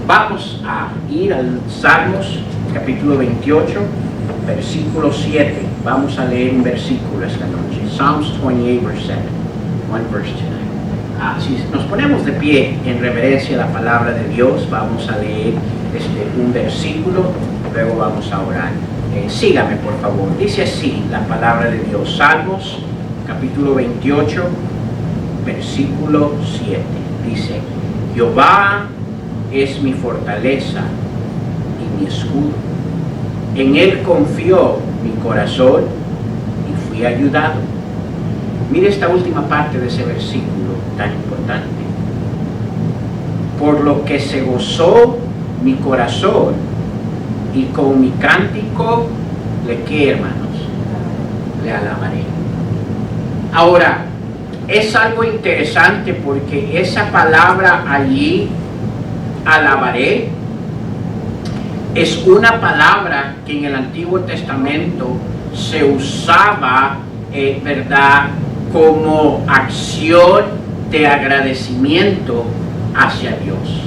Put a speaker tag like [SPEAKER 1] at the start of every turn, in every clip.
[SPEAKER 1] Vamos a ir al Salmos capítulo 28, versículo 7. Vamos a leer un versículo esta noche. Psalms 28, verse 7. One verse tonight. Si nos ponemos de pie en reverencia a la palabra de Dios, vamos a leer un versículo, luego vamos a orar. Sígame, por favor. Dice así la palabra de Dios. Salmos capítulo 28, versículo 7. Dice: Jehová es mi fortaleza y mi escudo. En él confió mi corazón y fui ayudado. Mire esta última parte de ese versículo tan importante. Por lo que se gozó mi corazón y con mi cántico ¿qué, hermanos? Le alabaré. Ahora, es algo interesante porque esa palabra allí, alabaré, es una palabra que en el Antiguo Testamento se usaba, ¿verdad?, como acción de agradecimiento hacia Dios.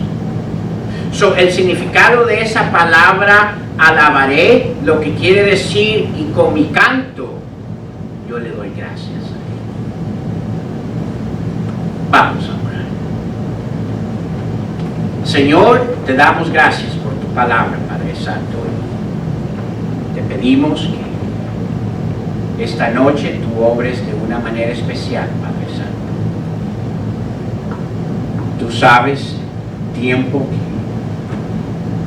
[SPEAKER 1] El significado de esa palabra, alabaré, lo que quiere decir, y con mi canto, yo le doy gracias a Él. Vamos a orar. Señor, te damos gracias por tu palabra, Padre Santo. Te pedimos que esta noche tú obres de una manera especial, Padre Santo. Tú sabes el tiempo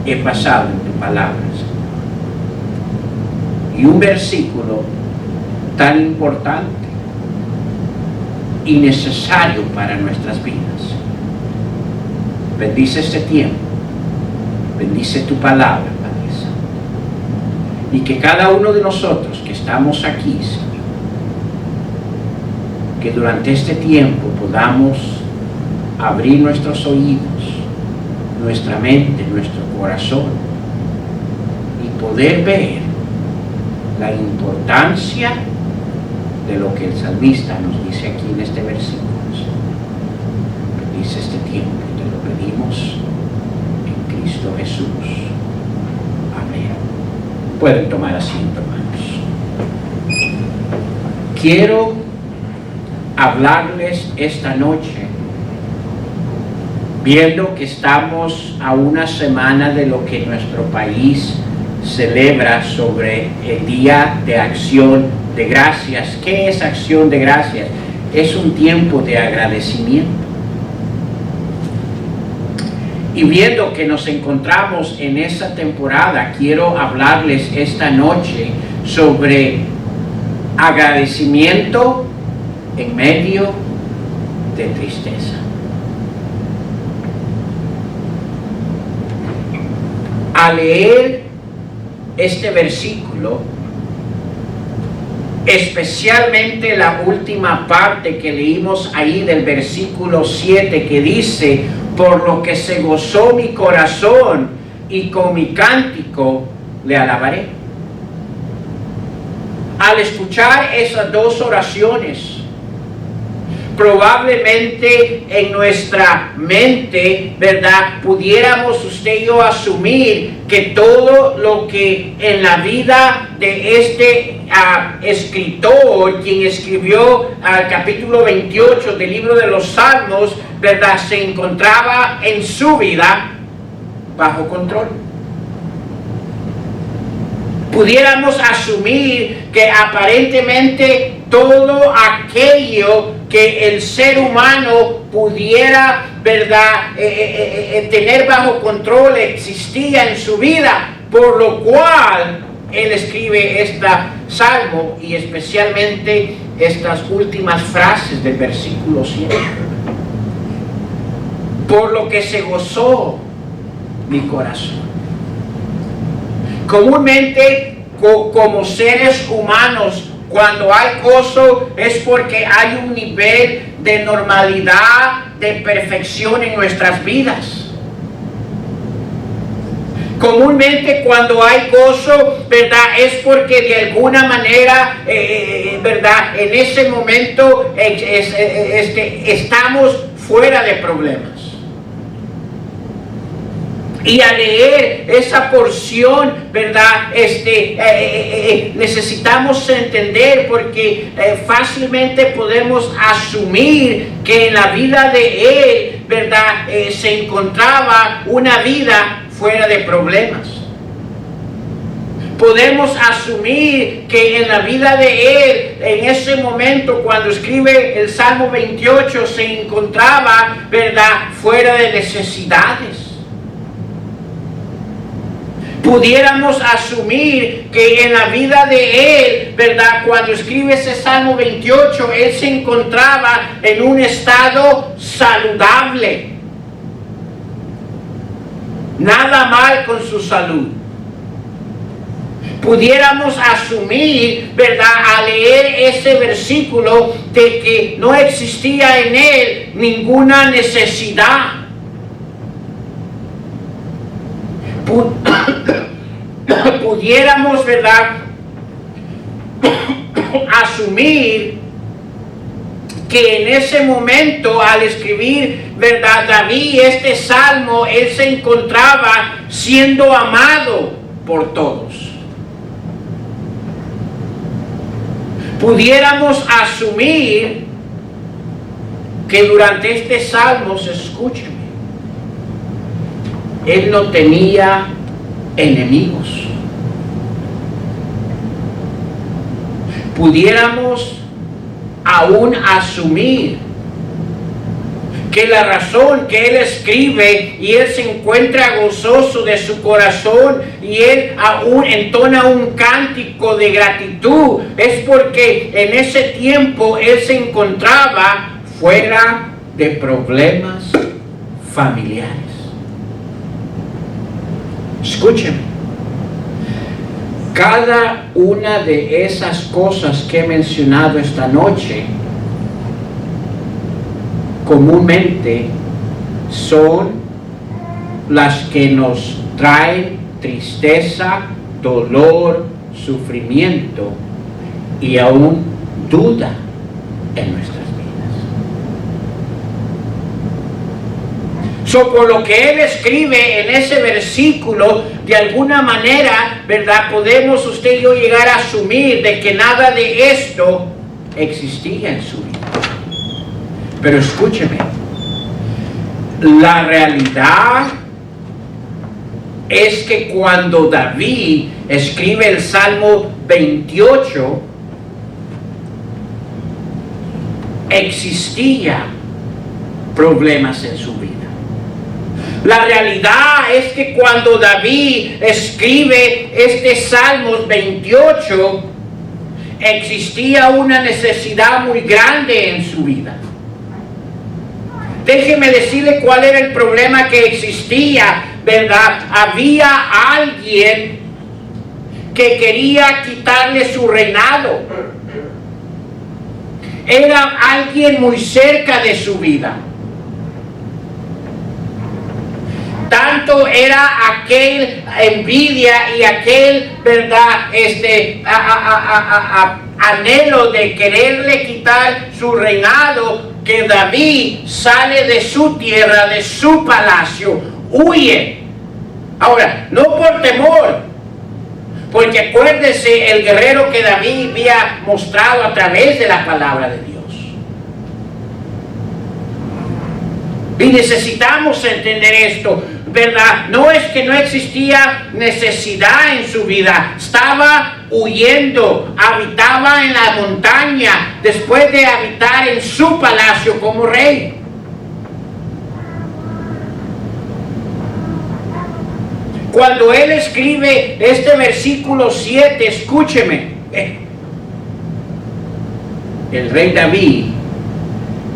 [SPEAKER 1] que he pasado en tu palabra, Señor. Y un versículo tan importante y necesario para nuestras vidas. Bendice este tiempo, bendice tu palabra, Padre Santo. Y que cada uno de nosotros que estamos aquí, Señor, que durante este tiempo podamos abrir nuestros oídos, nuestra mente, nuestro corazón, y poder ver la importancia de lo que el salmista nos dice aquí en este versículo. Bendice este tiempo, te lo pedimos en Cristo Jesús. Amén. Pueden tomar asiento, hermanos. Quiero hablarles esta noche, viendo que estamos a una semana de lo que nuestro país celebra sobre el Día de Acción de Gracias. ¿Qué es Acción de Gracias? Es un tiempo de agradecimiento. Y viendo que nos encontramos en esa temporada, quiero hablarles esta noche sobre agradecimiento en medio de tristeza. Al leer este versículo, especialmente la última parte que leímos ahí del versículo 7, que dice: por lo que se gozó mi corazón y con mi cántico le alabaré. Al escuchar esas dos oraciones, probablemente en nuestra mente, ¿verdad?, pudiéramos usted y yo asumir que todo lo que en la vida de este escritor, quien escribió el capítulo 28 del libro de los Salmos, ¿verdad?, se encontraba en su vida bajo control. Pudiéramos asumir que aparentemente todo aquello que el ser humano pudiera, ¿verdad?, tener bajo control existía en su vida, por lo cual él escribe este salmo, y especialmente estas últimas frases del versículo 7. Por lo que se gozó mi corazón. Comúnmente, como seres humanos, cuando hay gozo es porque hay un nivel de normalidad, de perfección en nuestras vidas. Comúnmente cuando hay gozo, ¿verdad?, es porque de alguna manera, ¿verdad?, en ese momento estamos fuera de problemas. Y al leer esa porción, ¿verdad? Necesitamos entender, porque fácilmente podemos asumir que en la vida de él, ¿verdad? Se encontraba una vida fuera de problemas. Podemos asumir que en la vida de él, en ese momento, cuando escribe el Salmo 28, se encontraba, ¿verdad?, fuera de necesidades. Pudiéramos asumir que en la vida de él, ¿verdad?, cuando escribe ese Salmo 28, él se encontraba en un estado saludable. Nada mal con su salud. Pudiéramos asumir, ¿verdad?, al leer ese versículo, de que no existía en él ninguna necesidad. Pudiéramos, ¿verdad?, asumir que en ese momento, al escribir, ¿verdad?, David este salmo, él se encontraba siendo amado por todos. Pudiéramos asumir que durante este salmo, escúcheme, él no tenía enemigos. Pudiéramos aún asumir que la razón que él escribe y él se encuentra gozoso de su corazón y él aún entona un cántico de gratitud es porque en ese tiempo él se encontraba fuera de problemas familiares. Escúcheme, cada una de esas cosas que he mencionado esta noche comúnmente son las que nos traen tristeza, dolor, sufrimiento y aún duda en nuestras vidas. Por lo que él escribe en ese versículo, de alguna manera, ¿verdad?, podemos usted y yo llegar a asumir de que nada de esto existía en su vida. Pero escúcheme, la realidad es que cuando David escribe el Salmo 28, existía problemas en su vida. La realidad es que cuando David escribe este Salmos 28, existía una necesidad muy grande en su vida. Déjeme decirle cuál era el problema que existía, ¿verdad? Había alguien que quería quitarle su reinado. Era alguien muy cerca de su vida. Tanto era aquel envidia y aquel, ¿verdad?, anhelo de quererle quitar su reinado, que David sale de su tierra, de su palacio, huye. Ahora, no por temor, porque acuérdese el guerrero que David había mostrado a través de la palabra de Dios. Y necesitamos entender esto, ¿verdad? No es que no existía necesidad en su vida. Estaba huyendo, habitaba en la montaña después de habitar en su palacio como rey. Cuando él escribe este versículo 7, escúcheme, el rey David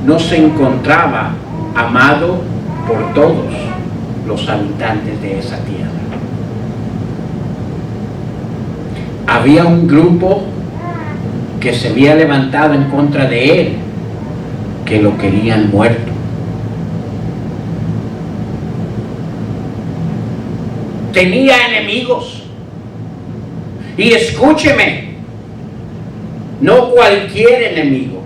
[SPEAKER 1] no se encontraba amado por todos los habitantes de esa tierra. Había un grupo que se había levantado en contra de él, que lo querían muerto. Tenía enemigos. Y escúcheme, no cualquier enemigo.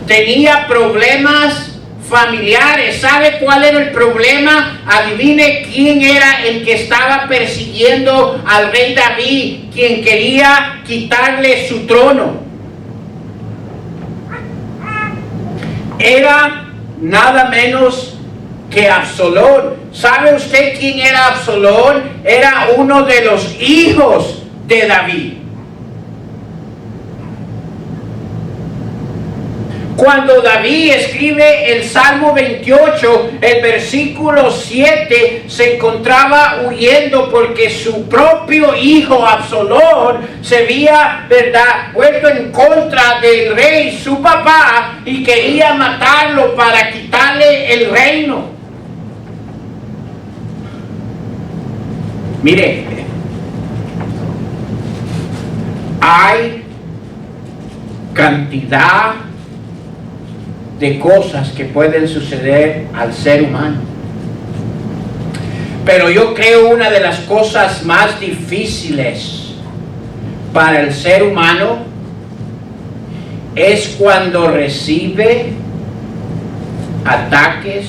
[SPEAKER 1] Tenía problemas familiares. ¿Sabe cuál era el problema? Adivine quién era el que estaba persiguiendo al rey David, quien quería quitarle su trono. Era nada menos que Absalón. ¿Sabe usted quién era Absalón? Era uno de los hijos de David. Cuando David escribe el Salmo 28, el versículo 7, se encontraba huyendo porque su propio hijo Absalón se había, ¿verdad?, vuelto en contra del rey, su papá, y quería matarlo para quitarle el reino. Mire, hay cantidad de cosas que pueden suceder al ser humano, pero yo creo una de las cosas más difíciles para el ser humano es cuando recibe ataques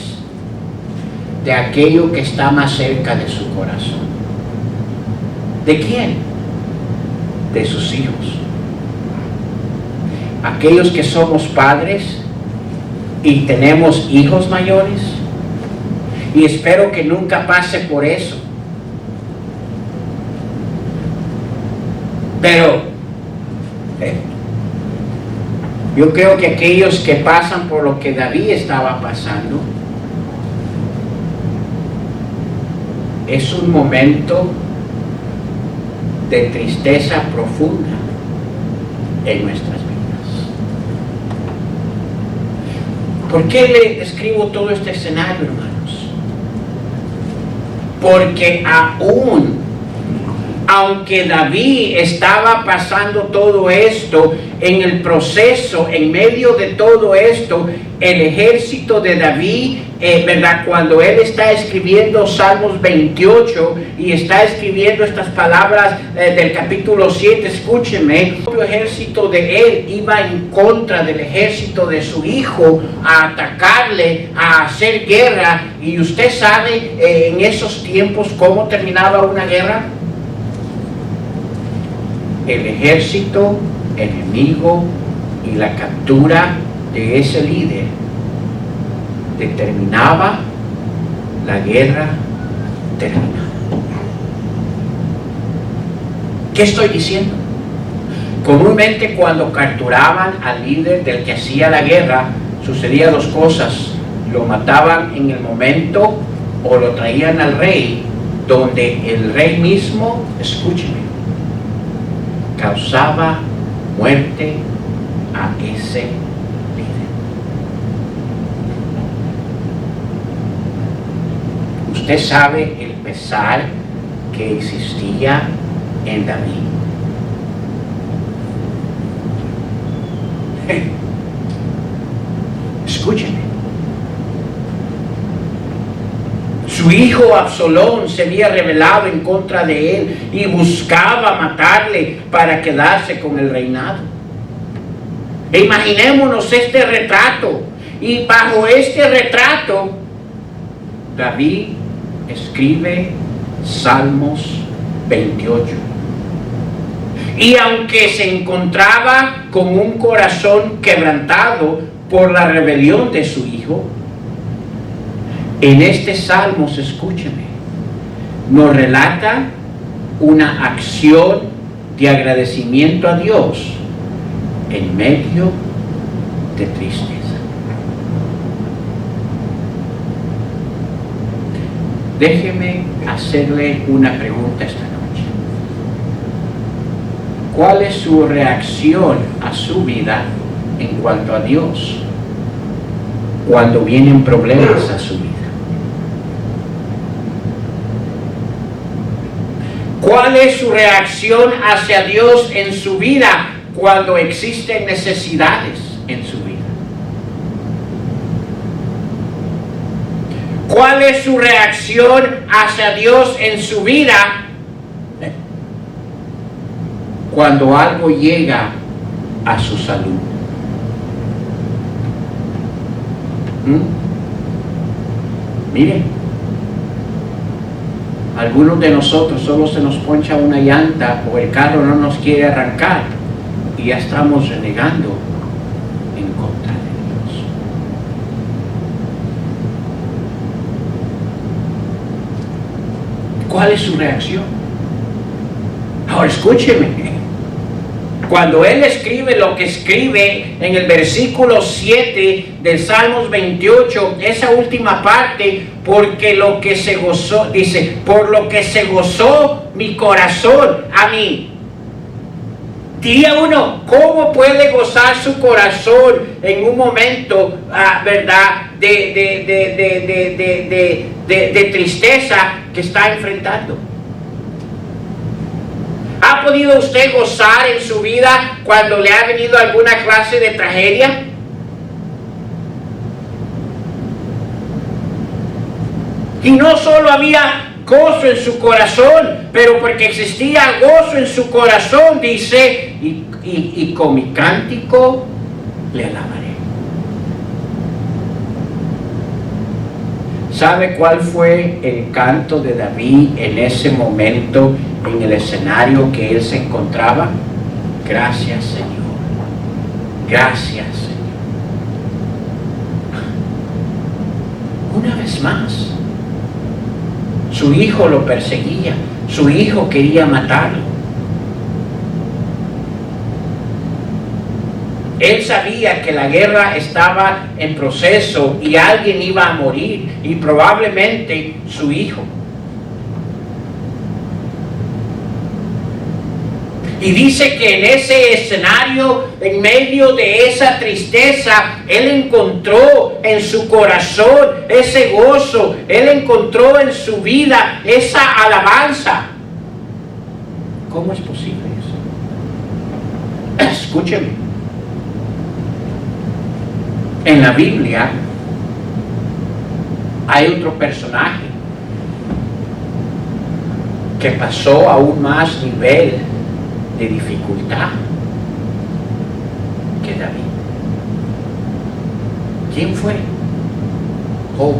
[SPEAKER 1] de aquello que está más cerca de su corazón. ¿De quién? De sus hijos. Aquellos que somos padres y tenemos hijos mayores, y espero que nunca pase por eso, pero yo creo que aquellos que pasan por lo que David estaba pasando, es un momento de tristeza profunda en nuestras vidas. ¿Por qué le escribo todo este escenario, hermanos? Porque aunque David estaba pasando todo esto, en el proceso, en medio de todo esto, el ejército de David, ¿verdad?, cuando él está escribiendo Salmos 28 y está escribiendo estas palabras del capítulo 7, escúcheme, el propio ejército de él iba en contra del ejército de su hijo a atacarle, a hacer guerra. Y usted sabe en esos tiempos cómo terminaba una guerra. El ejército enemigo y la captura de ese líder determinaba la guerra terminada. ¿Qué estoy diciendo? Comúnmente cuando capturaban al líder del que hacía la guerra, sucedía dos cosas: lo mataban en el momento o lo traían al rey, donde el rey mismo, escúcheme, causaba muerte a ese líder. Usted sabe el pesar que existía en David. Escúcheme. Su hijo Absalón se había rebelado en contra de él y buscaba matarle para quedarse con el reinado. E imaginémonos este retrato, y bajo este retrato David escribe Salmos 28. Y aunque se encontraba con un corazón quebrantado por la rebelión de su hijo, en este Salmos, escúcheme, nos relata una acción de agradecimiento a Dios en medio de tristeza. Déjeme hacerle una pregunta esta noche. ¿Cuál es su reacción a su vida en cuanto a Dios cuando vienen problemas a su vida? ¿Cuál es su reacción hacia Dios en su vida cuando existen necesidades en su vida? ¿Cuál es su reacción hacia Dios en su vida cuando algo llega a su salud? Miren, algunos de nosotros solo se nos poncha una llanta o el carro no nos quiere arrancar y ya estamos renegando en contra de Dios. ¿Cuál es su reacción? Ahora escúcheme. Cuando él escribe lo que escribe en el versículo 7 del Salmos 28, esa última parte, porque lo que se gozó, dice, por lo que se gozó mi corazón, a mí. Diría uno, ¿cómo puede gozar su corazón en un momento, verdad, de tristeza que está enfrentando? ¿Ha podido usted gozar en su vida cuando le ha venido alguna clase de tragedia? Y no solo había gozo en su corazón, pero porque existía gozo en su corazón, dice, y con mi cántico le alabaré. ¿Sabe cuál fue el canto de David en ese momento, en el escenario que él se encontraba? Gracias, Señor. Gracias, Señor. Una vez más, su hijo lo perseguía, su hijo quería matarlo. Él sabía que la guerra estaba en proceso y alguien iba a morir, y probablemente su hijo. Y dice que en ese escenario, en medio de esa tristeza, él encontró en su corazón ese gozo, él encontró en su vida esa alabanza. ¿Cómo es posible eso? Escúcheme. En la Biblia hay otro personaje que pasó a un más nivel de dificultad que David. ¿Quién fue? Job.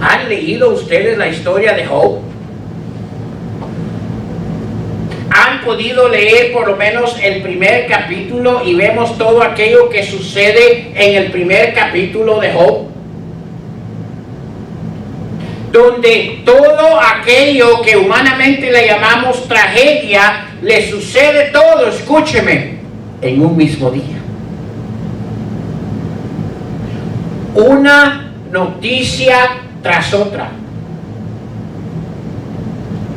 [SPEAKER 1] ¿Han leído ustedes la historia de Job? ¿Han podido leer por lo menos el primer capítulo y vemos todo aquello que sucede en el primer capítulo de Job? Donde todo aquello que humanamente le llamamos tragedia, le sucede todo, escúcheme, en un mismo día. Una noticia tras otra.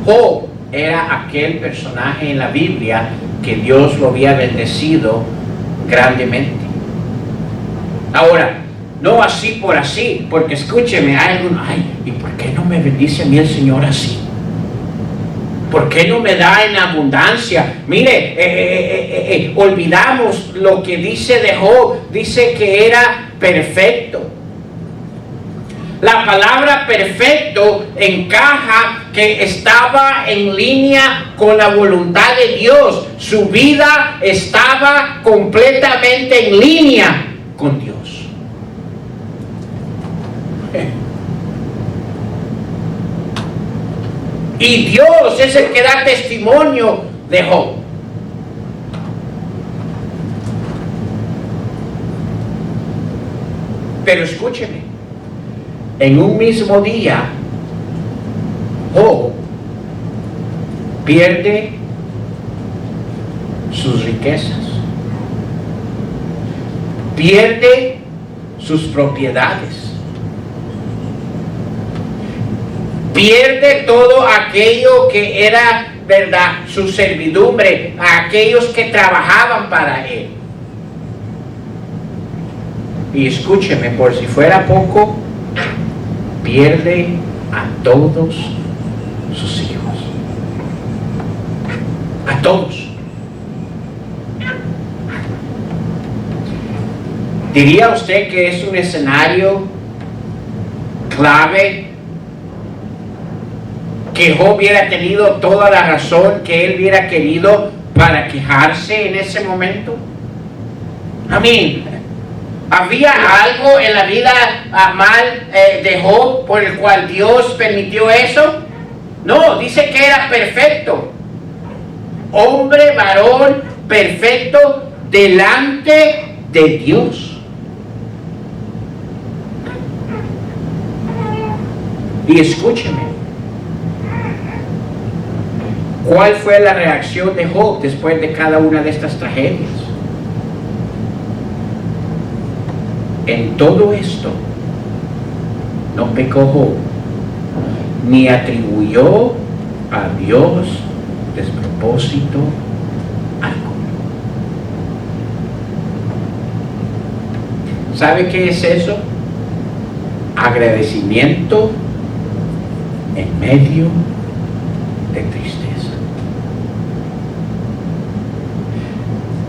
[SPEAKER 1] Job era aquel personaje en la Biblia que Dios lo había bendecido grandemente. Ahora, no así por así, porque escúcheme, hay algunos, ¿y por qué no me bendice a mí el Señor así? ¿Por qué no me da en abundancia? Mire, olvidamos lo que dice de Job, dice que era perfecto. La palabra perfecto encaja que estaba en línea con la voluntad de Dios. Su vida estaba completamente en línea con Dios. Y Dios es el que da testimonio de Job. Pero escúcheme. En un mismo día, Job pierde sus riquezas, pierde sus propiedades, pierde todo aquello que era, verdad, su servidumbre, a aquellos que trabajaban para él. Y escúcheme, por si fuera poco, pierde a todos sus hijos. A todos. ¿Diría usted que es un escenario clave? Que Job hubiera tenido toda la razón que él hubiera querido para quejarse en ese momento. Amén. ¿Había algo en la vida mal de Job por el cual Dios permitió eso? No, dice que era perfecto. Hombre, varón, perfecto delante de Dios. Y escúcheme, ¿cuál fue la reacción de Job después de cada una de estas tragedias? En todo esto, no pecó Job, ni atribuyó a Dios despropósito alguno. ¿Sabe qué es eso? Agradecimiento en medio de tristeza.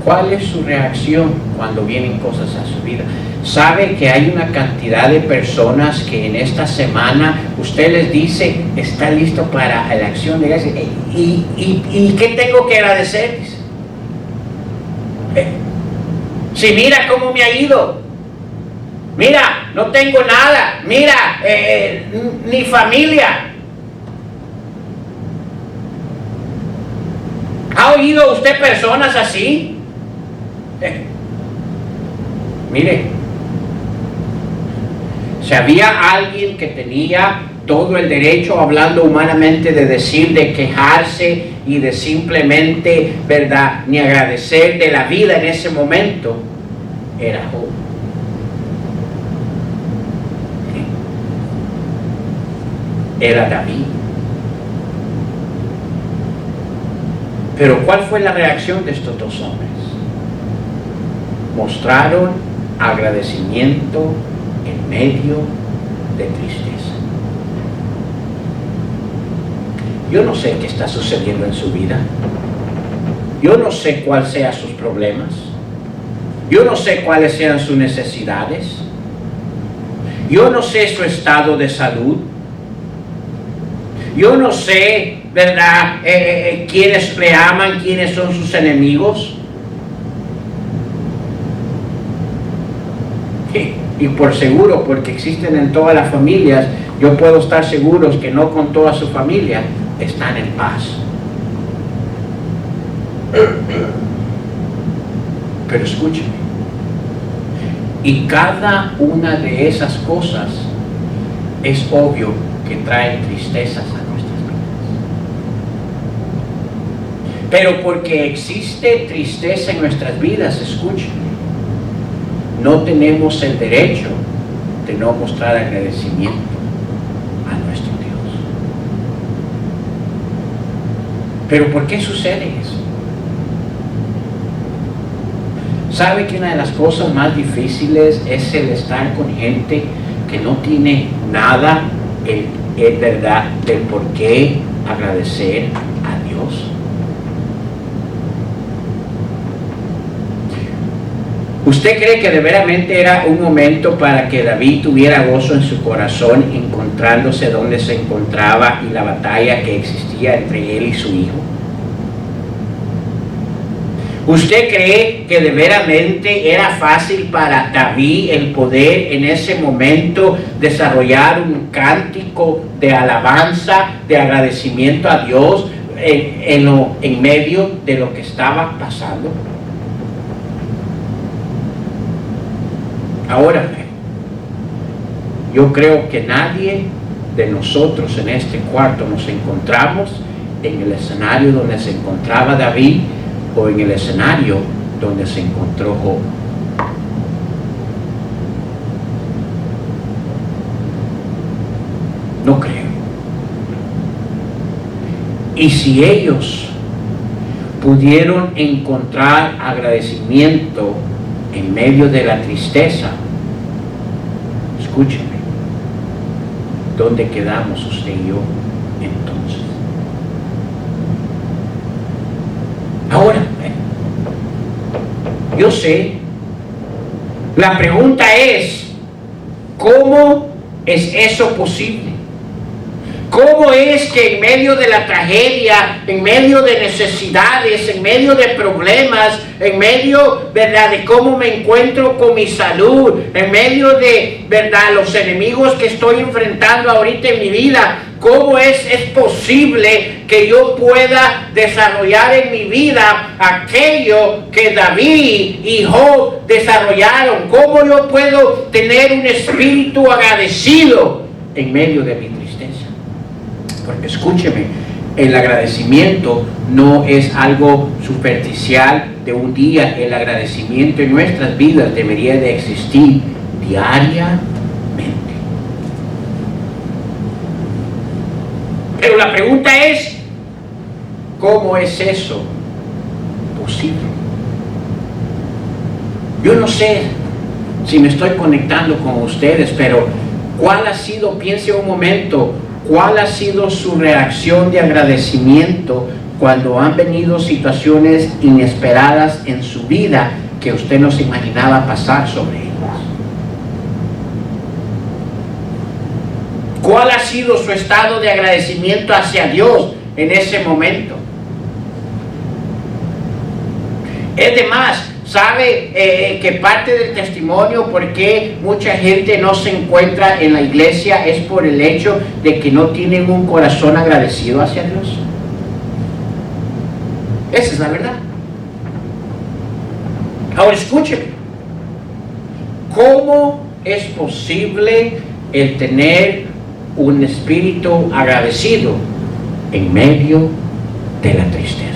[SPEAKER 1] ¿Cuál es su reacción cuando vienen cosas a su vida? ¿Sabe que hay una cantidad de personas que en esta semana usted les dice, está listo para la acción de gracias? ¿Y qué tengo que agradecerles? Si mira cómo me ha ido. Mira, no tengo nada. Mira, ni familia. ¿Ha oído usted personas así? Mire, si había alguien que tenía todo el derecho, hablando humanamente, de decir, de quejarse y de simplemente, ¿verdad?, ni agradecer de la vida en ese momento, era Job. Era David. Pero ¿cuál fue la reacción de estos dos hombres? Mostraron agradecimiento en medio de tristeza. Yo no sé qué está sucediendo en su vida. Yo no sé cuáles sean sus problemas. Yo no sé cuáles sean sus necesidades. Yo no sé su estado de salud. Yo no sé, ¿verdad?, quiénes le aman, quiénes son sus enemigos. Y por seguro, porque existen en todas las familias, yo puedo estar seguro que no con toda su familia están en paz. Pero escúcheme, y cada una de esas cosas es obvio que traen tristezas a nuestras vidas. Pero porque existe tristeza en nuestras vidas, escúcheme, no tenemos el derecho de no mostrar agradecimiento a nuestro Dios. ¿Pero por qué sucede eso? ¿Sabe que una de las cosas más difíciles es el estar con gente que no tiene nada, es verdad, del por qué agradecer a Dios? ¿Usted cree que de veramente era un momento para que David tuviera gozo en su corazón, encontrándose donde se encontraba y la batalla que existía entre él y su hijo? ¿Usted cree que de veramente era fácil para David el poder en ese momento desarrollar un cántico de alabanza, de agradecimiento a Dios en medio de lo que estaba pasando? Ahora, yo creo que nadie de nosotros en este cuarto nos encontramos en el escenario donde se encontraba David o en el escenario donde se encontró Job. No creo. Y si ellos pudieron encontrar agradecimiento en medio de la tristeza, escúcheme, ¿dónde quedamos usted y yo entonces? Ahora, yo sé, la pregunta es, ¿cómo es eso posible? ¿Cómo es que en medio de la tragedia, en medio de necesidades, en medio de problemas, en medio, ¿verdad?, de cómo me encuentro con mi salud, en medio de, ¿verdad?, los enemigos que estoy enfrentando ahorita en mi vida, cómo es posible que yo pueda desarrollar en mi vida aquello que David y Job desarrollaron? ¿Cómo yo puedo tener un espíritu agradecido en medio de mi tristeza? Porque escúcheme, el agradecimiento no es algo superficial de un día. El agradecimiento en nuestras vidas debería de existir diariamente. Pero la pregunta es, ¿cómo es eso posible? Yo no sé si me estoy conectando con ustedes, pero ¿cuál ha sido, piense un momento, cuál ha sido su reacción de agradecimiento cuando han venido situaciones inesperadas en su vida que usted no se imaginaba pasar sobre ellas? ¿Cuál ha sido su estado de agradecimiento hacia Dios en ese momento? Es de más, ¿sabe que parte del testimonio por qué mucha gente no se encuentra en la iglesia es por el hecho de que no tienen un corazón agradecido hacia Dios? Esa es la verdad. Ahora escúcheme, ¿cómo es posible el tener un espíritu agradecido en medio de la tristeza?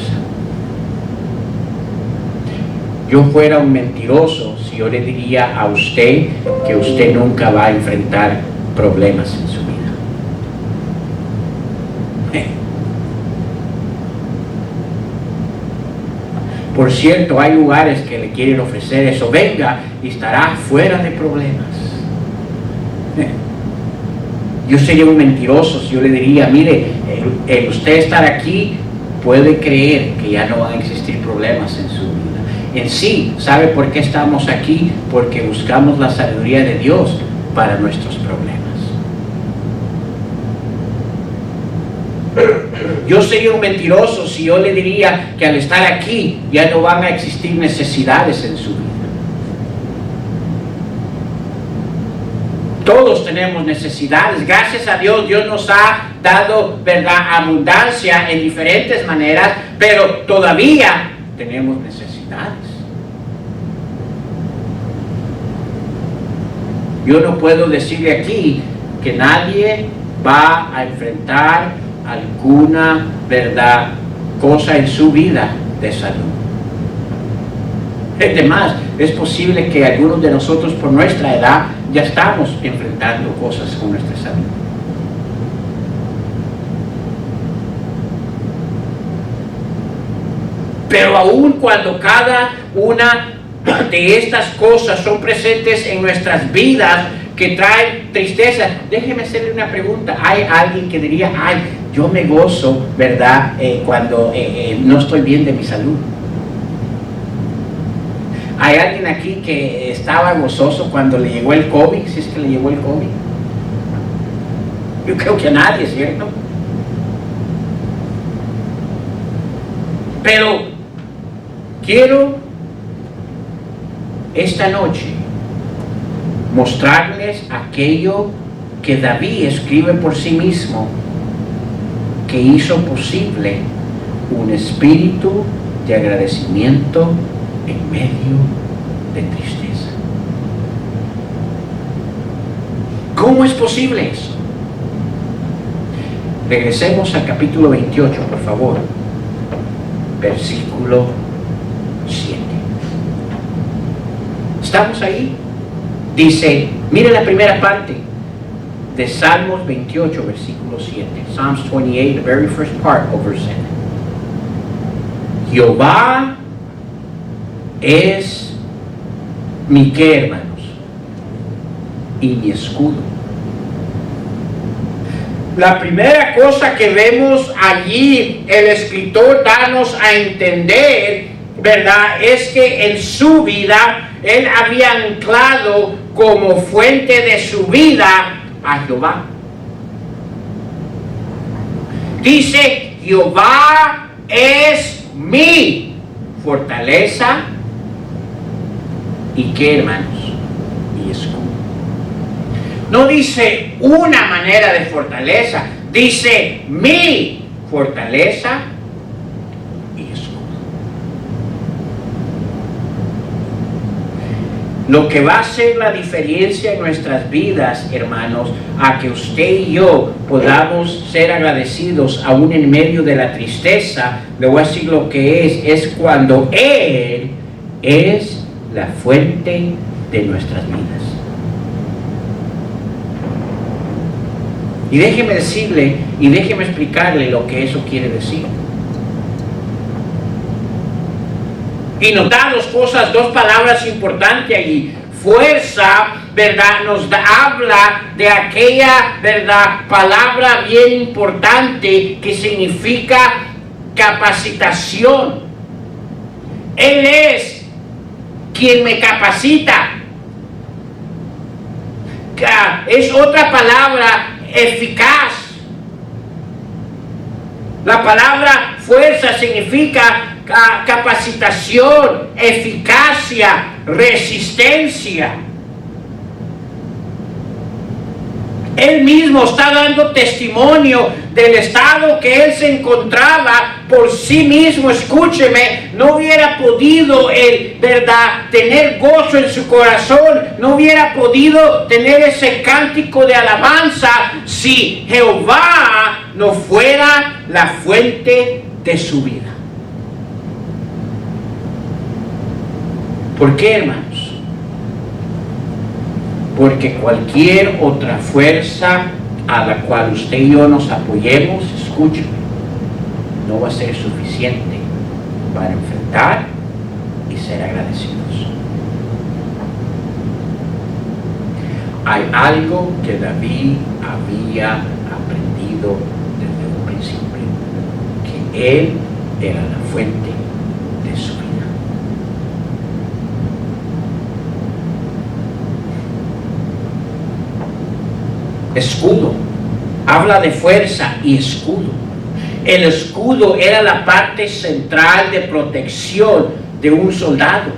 [SPEAKER 1] Yo fuera un mentiroso si yo le diría a usted que usted nunca va a enfrentar problemas en su vida. Por cierto, hay lugares que le quieren ofrecer eso. Venga y estará fuera de problemas. Yo sería un mentiroso si yo le diría, mire, el usted estar aquí puede creer que ya no van a existir problemas en su vida. En sí, ¿sabe por qué estamos aquí? Porque buscamos la sabiduría de Dios para nuestros problemas. Yo sería un mentiroso si yo le diría que al estar aquí ya no van a existir necesidades en su vida. Todos tenemos necesidades. Gracias a Dios, Dios nos ha dado, ¿verdad?, abundancia en diferentes maneras, pero todavía tenemos necesidades. Yo no puedo decirle aquí que nadie va a enfrentar alguna, ¿verdad?, cosa en su vida de salud. Además, es posible que algunos de nosotros por nuestra edad ya estamos enfrentando cosas con nuestra salud. Pero aun cuando cada una de estas cosas son presentes en nuestras vidas que traen tristeza, déjeme hacerle una pregunta. ¿Hay alguien que diría, ay, yo me gozo, ¿verdad?, cuando no estoy bien de mi salud? ¿Hay alguien aquí que estaba gozoso cuando le llegó el COVID, si es que le llegó el COVID? Yo creo que a nadie, ¿cierto? Pero quiero esta noche mostrarles aquello que David escribe por sí mismo, que hizo posible un espíritu de agradecimiento en medio de tristeza. ¿Cómo es posible eso? Regresemos al capítulo 28, por favor. Versículo 7. ¿Estamos ahí? Dice, mire la primera parte de Salmos 28, versículo 7. Psalms 28, the very first part of verse 7. Jehová es mi qué, hermanos, y mi escudo. La primera cosa que vemos allí el escritor darnos a entender, ¿verdad?, es que en su vida él había anclado como fuente de su vida a Jehová. Dice, Jehová es mi fortaleza. ¿Y qué, hermanos? Y escudo. No dice una manera de fortaleza, dice mi fortaleza y escudo. Lo que va a hacer la diferencia en nuestras vidas, hermanos, a que usted y yo podamos ser agradecidos aún en medio de la tristeza, le voy a decir lo que es cuando Él es la fuente de nuestras vidas. Y déjeme decirle y déjeme explicarle lo que eso quiere decir. Y nos da dos palabras importantes allí. Fuerza, ¿verdad? Habla de aquella, ¿verdad?, palabra bien importante que significa capacitación. Él es quien me capacita. Es otra palabra eficaz. La palabra fuerza significa capacitación, eficacia, resistencia. Él mismo está dando testimonio del estado que él se encontraba por sí mismo. Escúcheme, no hubiera podido él, ¿verdad?, tener gozo en su corazón, no hubiera podido tener ese cántico de alabanza si Jehová no fuera la fuente de su vida. ¿Por qué, hermanos? Porque cualquier otra fuerza a la cual usted y yo nos apoyemos, escúcheme, no va a ser suficiente para enfrentar y ser agradecidos. Hay algo que David había aprendido desde un principio, que él era la fuente de su vida. Escudo, habla de fuerza y escudo. El escudo era la parte central de protección de un soldado.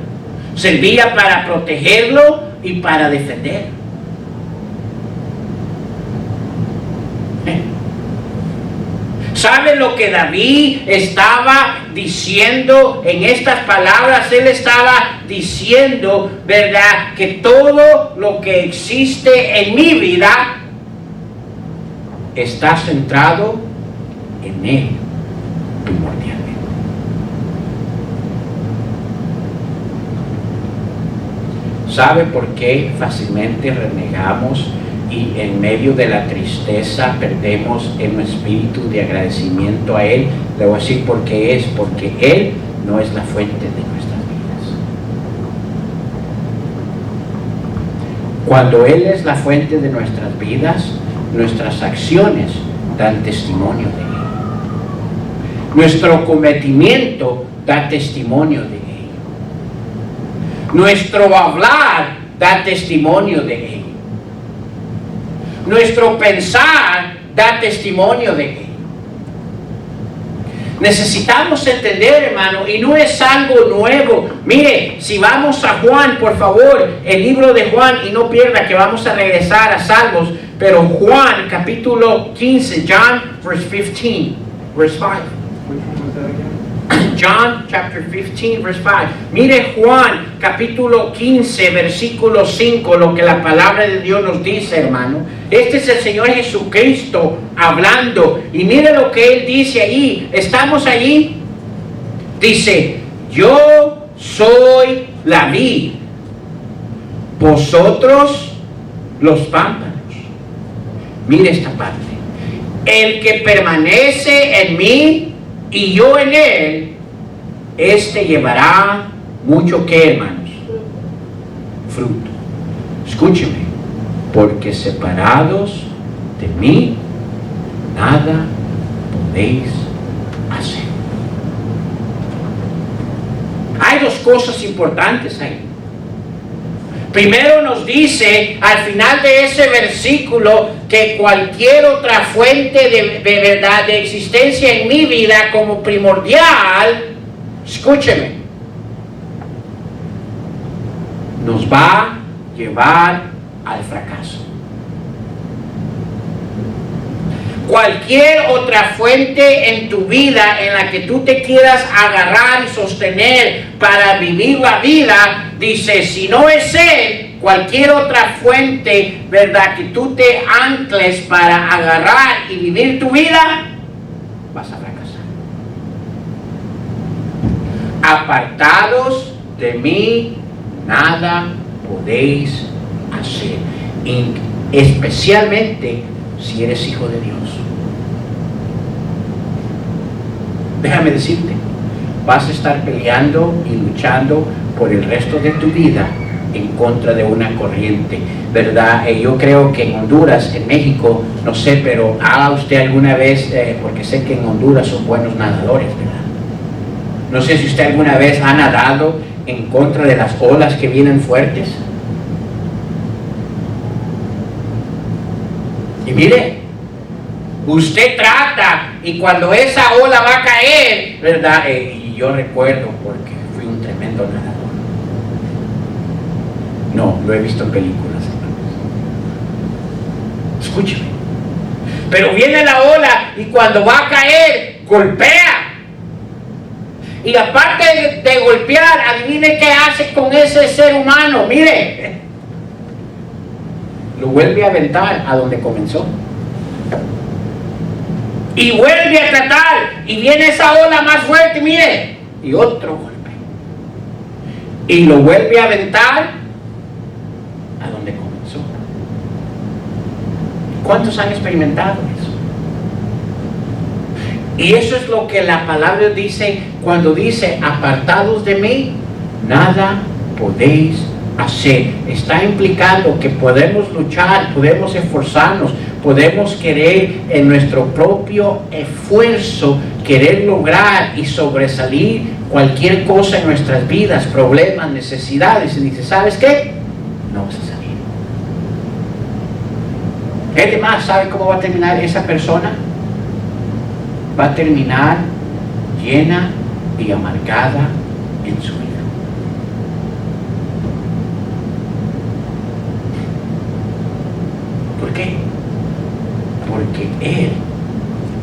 [SPEAKER 1] Servía para protegerlo y para defender. ¿Sabe lo que David estaba diciendo en estas palabras? Él estaba diciendo, ¿verdad?, que todo lo que existe en mi vida está centrado en Él primordialmente. ¿Sabe por qué fácilmente renegamos y en medio de la tristeza perdemos el espíritu de agradecimiento a Él? Le voy a decir por qué es, porque Él no es la fuente de nuestras vidas. Cuando Él es la fuente de nuestras vidas, nuestras acciones dan testimonio de Él. Nuestro cometimiento da testimonio de Él. Nuestro hablar da testimonio de Él. Nuestro pensar da testimonio de Él. Necesitamos entender, hermano, y no es algo nuevo. Mire, si vamos a Juan, por favor, el libro de Juan, y no pierda que vamos a regresar a Salmos, pero Juan capítulo 15, John verse 15, verse 5. John chapter 15 verse 5. Mire Juan capítulo 15 versículo 5, lo que la palabra de Dios nos dice, hermano. Este es el Señor Jesucristo hablando, y mire lo que Él dice allí. ¿Estamos allí? Dice, yo soy la vid, vosotros los pámpanos. Mire esta parte. El que permanece en mí y yo en él, este llevará mucho, ¿qué, hermanos? Fruto. Escúcheme, porque separados de mí nada podéis hacer. Hay dos cosas importantes ahí. Primero nos dice al final de ese versículo que cualquier otra fuente de verdad, de existencia en mi vida como primordial, escúcheme, nos va a llevar al fracaso. Cualquier otra fuente en tu vida en la que tú te quieras agarrar y sostener para vivir la vida, dice, si no es Él, cualquier otra fuente, ¿verdad?, que tú te ancles para agarrar y vivir tu vida, vas a fracasar. Apartados de mí, nada podéis hacer, especialmente si eres hijo de Dios. Déjame decirte, vas a estar peleando y luchando por el resto de tu vida en contra de una corriente, ¿verdad? Yo creo que en Honduras, en México, no sé, pero ¿ha usted alguna vez, porque sé que en Honduras son buenos nadadores, ¿verdad? No sé si usted alguna vez ha nadado en contra de las olas que vienen fuertes. Y mire, usted trata y cuando esa ola va a caer, ¿verdad? Y yo recuerdo porque fui un tremendo nadador. No, lo he visto en películas. Escúcheme. Pero viene la ola y cuando va a caer, golpea. Y aparte de golpear, adivine qué hace con ese ser humano. Mire, lo vuelve a aventar a donde comenzó. Y vuelve a tratar, y viene esa ola más fuerte, mire, y otro golpe. Y lo vuelve a aventar a donde comenzó. ¿Cuántos han experimentado eso? Y eso es lo que la palabra dice cuando dice, apartados de mí, nada podéis hacer. Está implicando que podemos luchar, podemos esforzarnos, podemos querer en nuestro propio esfuerzo, querer lograr y sobresalir cualquier cosa en nuestras vidas, problemas, necesidades. Y dice, ¿sabes qué? No vas a salir. Además, ¿sabe cómo va a terminar esa persona? Va a terminar llena y amargada en su vida. ¿Por qué? Porque Él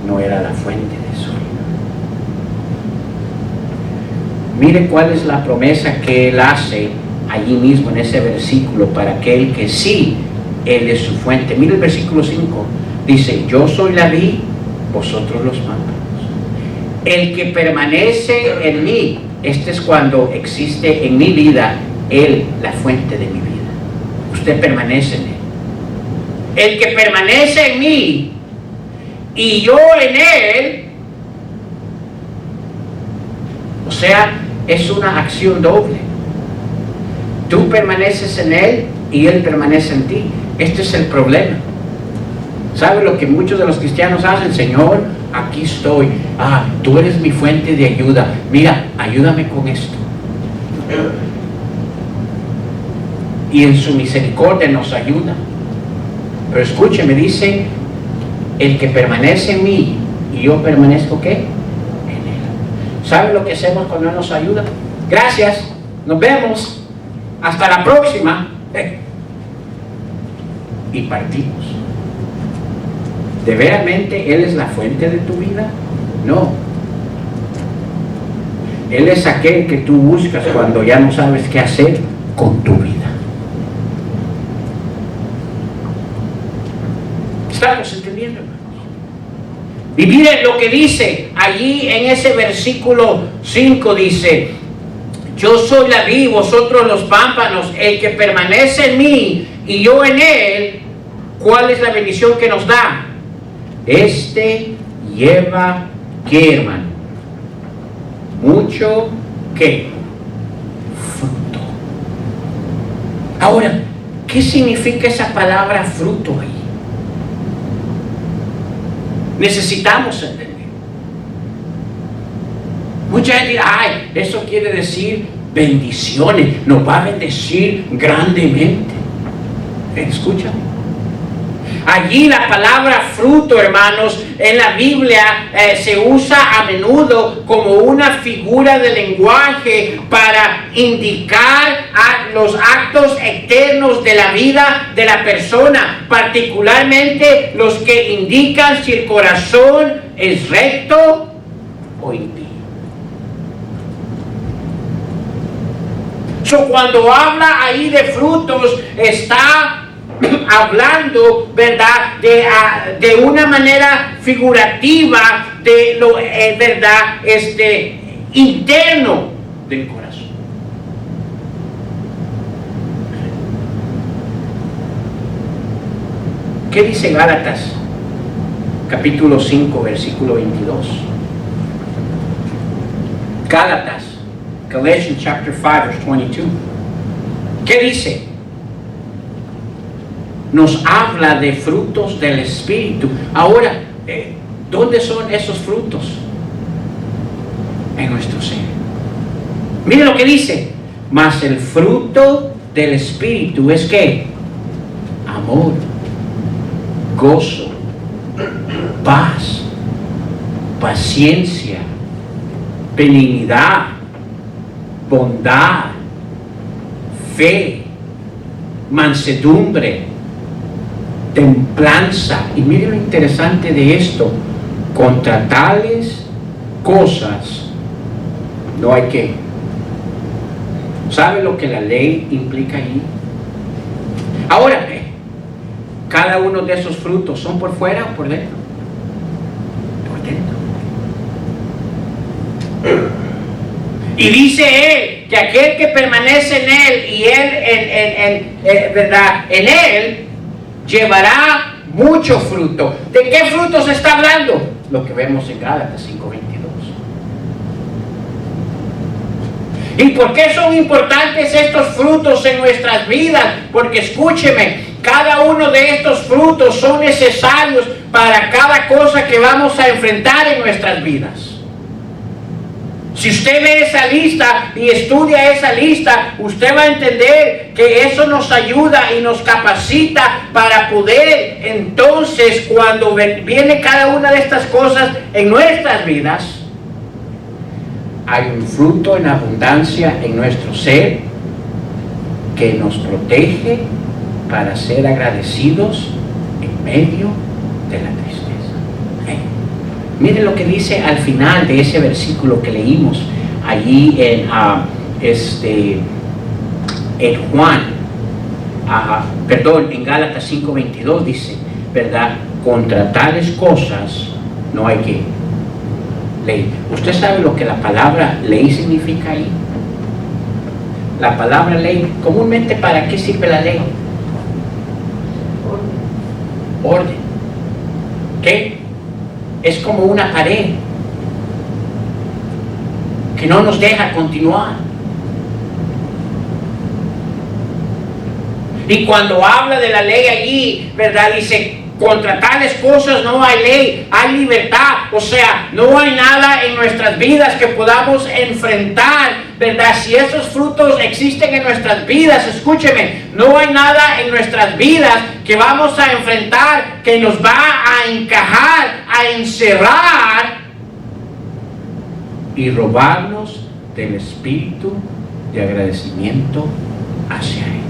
[SPEAKER 1] no era la fuente de su vida. Mire cuál es la promesa que Él hace allí mismo en ese versículo para aquel que sí, Él es su fuente. Mire el versículo 5. Dice, yo soy la vid, vosotros los pámpanos. El que permanece en mí, este es cuando existe en mi vida Él, la fuente de mi vida. Usted permanece en Él. El que permanece en mí y yo en Él, o sea, es una acción doble. Tú permaneces en Él y Él permanece en ti. Este es el problema. ¿Sabe lo que muchos de los cristianos hacen? Señor, aquí estoy. Tú eres mi fuente de ayuda. Mira, ayúdame con esto. Y en su misericordia nos ayuda. Pero escúcheme, dice, el que permanece en mí y yo permanezco, ¿qué? En Él. ¿Sabe lo que hacemos cuando Él nos ayuda? Gracias, nos vemos, hasta la próxima. Y partimos. ¿De veramente Él es la fuente de tu vida? No. Él es aquel que tú buscas cuando ya no sabes qué hacer con tu vida. ¿Estamos entendiendo, hermanos? Y miren lo que dice allí en ese versículo 5, dice, yo soy la vid, vosotros los pámpanos, el que permanece en mí y yo en él, ¿cuál es la bendición que nos da? Este lleva, ¿qué, hermano? Mucho, ¿qué? Fruto. Ahora, ¿qué significa esa palabra fruto ahí? Necesitamos entender. Mucha gente dirá, eso quiere decir bendiciones, nos va a bendecir grandemente. Escúchame. Allí la palabra fruto, hermanos, en la Biblia se usa a menudo como una figura de lenguaje para indicar a los actos externos de la vida de la persona, particularmente los que indican si el corazón es recto o impío. Cuando habla ahí de frutos, está hablando, ¿verdad?, de una manera figurativa de lo, ¿verdad?, interno del corazón. ¿Qué dice Gálatas, capítulo 5, versículo 22? Gálatas, Galatians chapter 5, verse 22. ¿Qué dice? Nos habla de frutos del Espíritu. Ahora, ¿dónde son esos frutos? En nuestro ser. Mire lo que dice. Mas el fruto del Espíritu es ¿qué? Amor, gozo, paz, paciencia, benignidad, bondad, fe, mansedumbre, templanza. Y mire lo interesante de esto: contra tales cosas no hay que. ¿Sabe lo que la ley implica allí? Ahora, cada uno de esos frutos son por fuera o por dentro. Por dentro. Y dice él que aquel que permanece en él y él ¿verdad?, en él, llevará mucho fruto. ¿De qué fruto se está hablando? Lo que vemos en Gálatas 5:22. ¿Y por qué son importantes estos frutos en nuestras vidas? Porque escúcheme, cada uno de estos frutos son necesarios para cada cosa que vamos a enfrentar en nuestras vidas. Si usted ve esa lista y estudia esa lista, usted va a entender que eso nos ayuda y nos capacita para poder, entonces, cuando viene cada una de estas cosas en nuestras vidas, hay un fruto en abundancia en nuestro ser que nos protege para ser agradecidos en medio de la tristeza. Miren lo que dice al final de ese versículo que leímos allí en Juan, en Gálatas 5:22 dice, ¿verdad? Contra tales cosas no hay que ley. ¿Usted sabe lo que la palabra ley significa ahí? La palabra ley, comúnmente, ¿para qué sirve la ley? Orden. ¿Qué? Es como una pared que no nos deja continuar. Y cuando habla de la ley allí, ¿verdad?, dice, contra tales cosas no hay ley, hay libertad. O sea, no hay nada en nuestras vidas que podamos enfrentar, ¿verdad? Si esos frutos existen en nuestras vidas, escúcheme, no hay nada en nuestras vidas que vamos a enfrentar que nos va a encajar, a encerrar y robarnos del espíritu de agradecimiento hacia Él.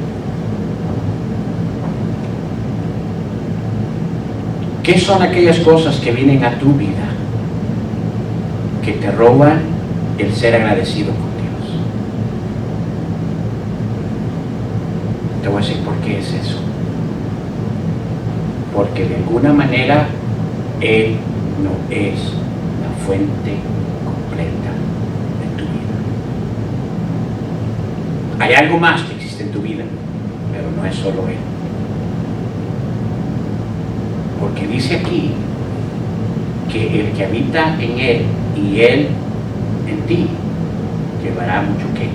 [SPEAKER 1] ¿Qué son aquellas cosas que vienen a tu vida que te roban el ser agradecido con Dios? Te voy a decir por qué es eso. Porque de alguna manera Él no es la fuente completa de tu vida. Hay algo más que existe en tu vida, pero no es solo Él. Porque dice aquí que el que habita en Él y Él en ti llevará mucho que.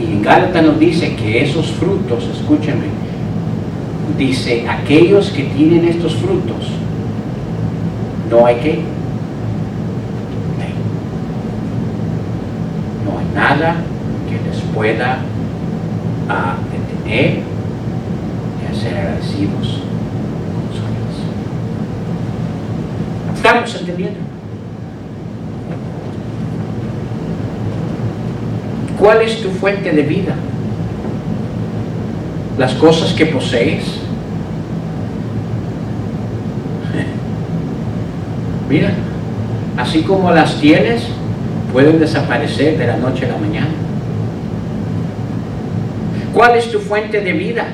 [SPEAKER 1] Y en Gálatas nos dice que esos frutos, escúchenme, dice, aquellos que tienen estos frutos, no hay que. nada que les pueda detener de ser agradecidos con su Dios. ¿Estamos entendiendo? ¿Cuál es tu fuente de vida? ¿Las cosas que posees? Mira, así como las tienes, pueden desaparecer de la noche a la mañana. ¿Cuál es tu fuente de vida?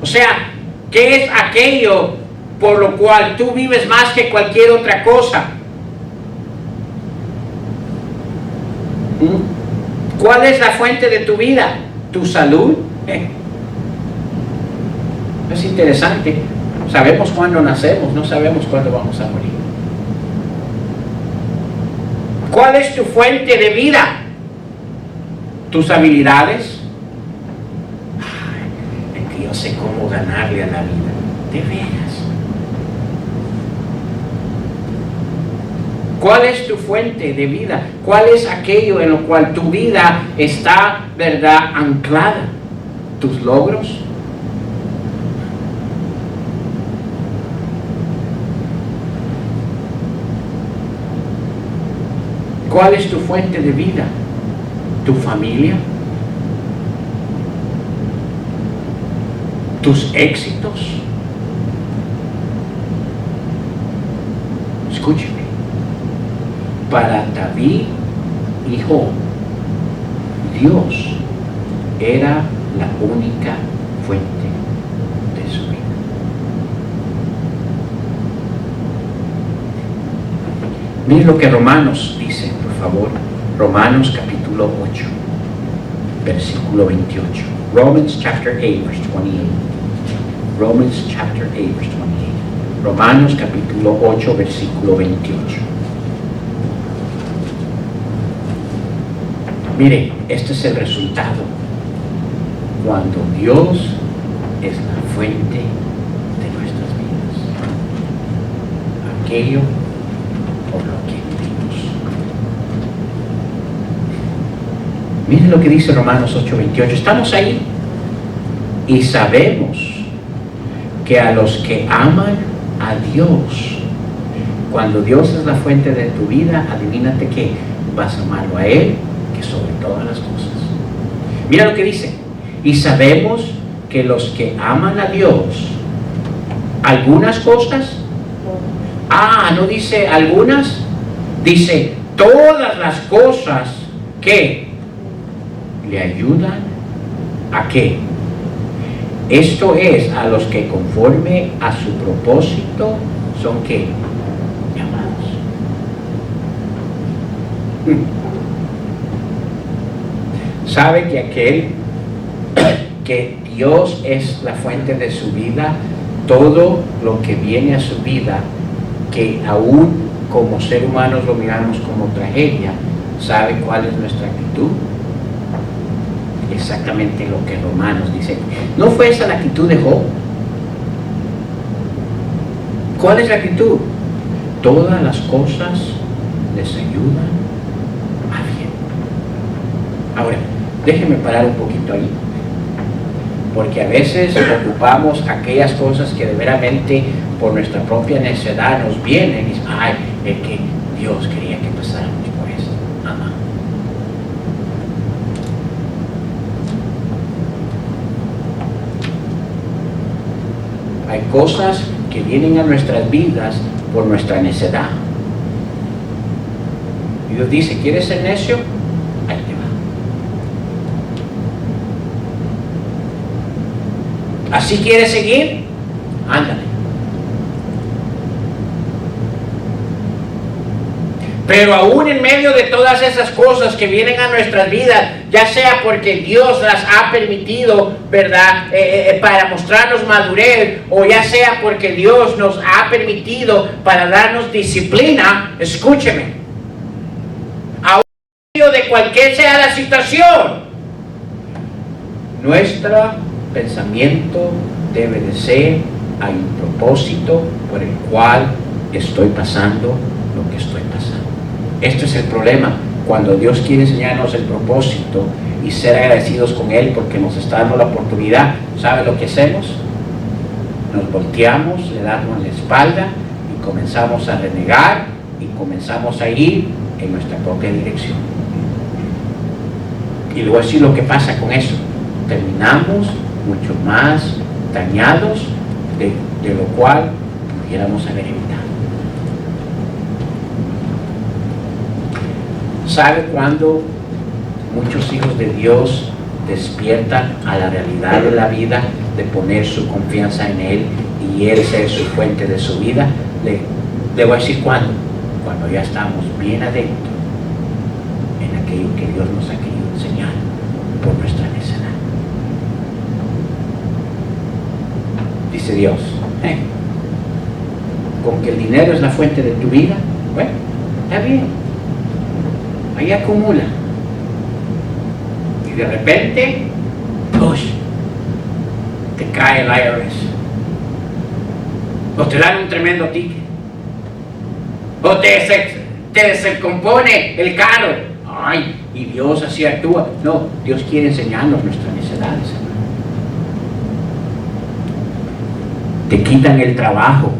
[SPEAKER 1] O sea, ¿qué es aquello por lo cual tú vives más que cualquier otra cosa? ¿Cuál es la fuente de tu vida? ¿Tu salud? Es interesante. Sabemos cuándo nacemos, no sabemos cuándo vamos a morir. ¿Cuál es tu fuente de vida? ¿Tus habilidades? Ay, es que yo sé cómo ganarle a la vida. ¿De veras? ¿Cuál es tu fuente de vida? ¿Cuál es aquello en lo cual tu vida está, verdad, anclada? ¿Tus logros? ¿Cuál es tu fuente de vida? ¿Tu familia? ¿Tus éxitos? Escúcheme. Para David y Job, Dios era la única fuente de su vida. Miren lo que Romanos dice, por favor. Romanos capítulo 8, versículo 28. Romans chapter 8, verse 28. Romans chapter 8, verse 28. Romanos capítulo 8, versículo 28. Mire, este es el resultado cuando Dios es la fuente de nuestras vidas. Aquello por lo que vivimos. Miren lo que dice Romanos 8:28. Estamos ahí y sabemos que a los que aman a Dios, cuando Dios es la fuente de tu vida, adivínate qué, vas a amarlo a Él sobre todas las cosas. Mira lo que dice. Y sabemos que los que aman a Dios, algunas cosas, no dice algunas, dice todas las cosas que le ayudan a qué. Esto es, a los que conforme a su propósito son qué, llamados. Sabe que aquel que Dios es la fuente de su vida, todo lo que viene a su vida, que aún como ser humanos lo miramos como tragedia, ¿sabe cuál es nuestra actitud? Exactamente lo que Romanos dice. ¿No fue esa la actitud de Job? ¿Cuál es la actitud? Todas las cosas les ayudan a bien. Ahora, déjenme parar un poquito ahí, porque a veces ocupamos aquellas cosas que de veramente por nuestra propia necedad nos vienen y dicen, ay, es que Dios quería que pasáramos por eso. Hay cosas que vienen a nuestras vidas por nuestra necedad. Y Dios dice, ¿quieres ser necio? Ahí te va. ¿Así quieres seguir? Ándale. Pero aún en medio de todas esas cosas que vienen a nuestras vidas, ya sea porque Dios las ha permitido, ¿verdad? Para mostrarnos madurez, o ya sea porque Dios nos ha permitido para darnos disciplina, escúcheme. Aún en medio de cualquier sea la situación, nuestro pensamiento debe de ser, hay un propósito por el cual estoy pasando lo que estoy pasando. Esto es el problema cuando Dios quiere enseñarnos el propósito y ser agradecidos con Él porque nos está dando la oportunidad, ¿sabe lo que hacemos? Nos volteamos, le damos la espalda y comenzamos a renegar y comenzamos a ir en nuestra propia dirección. Y luego así lo que pasa con eso, terminamos mucho más dañados de lo cual pudiéramos haber evitado. ¿Sabe cuándo muchos hijos de Dios despiertan a la realidad de la vida, de poner su confianza en Él y Él ser su fuente de su vida? Le voy a decir cuándo. Cuando ya estamos bien adentro en aquello que Dios nos ha querido enseñar por nuestra necedad. Dice Dios, con que el dinero es la fuente de tu vida, bueno, está bien, ahí acumula. Y de repente, te cae el IRS. O te dan un tremendo ticket. O te descompone el carro. Ay, y Dios así actúa. No, Dios quiere enseñarnos nuestras necesidades, hermano. Te quitan el trabajo.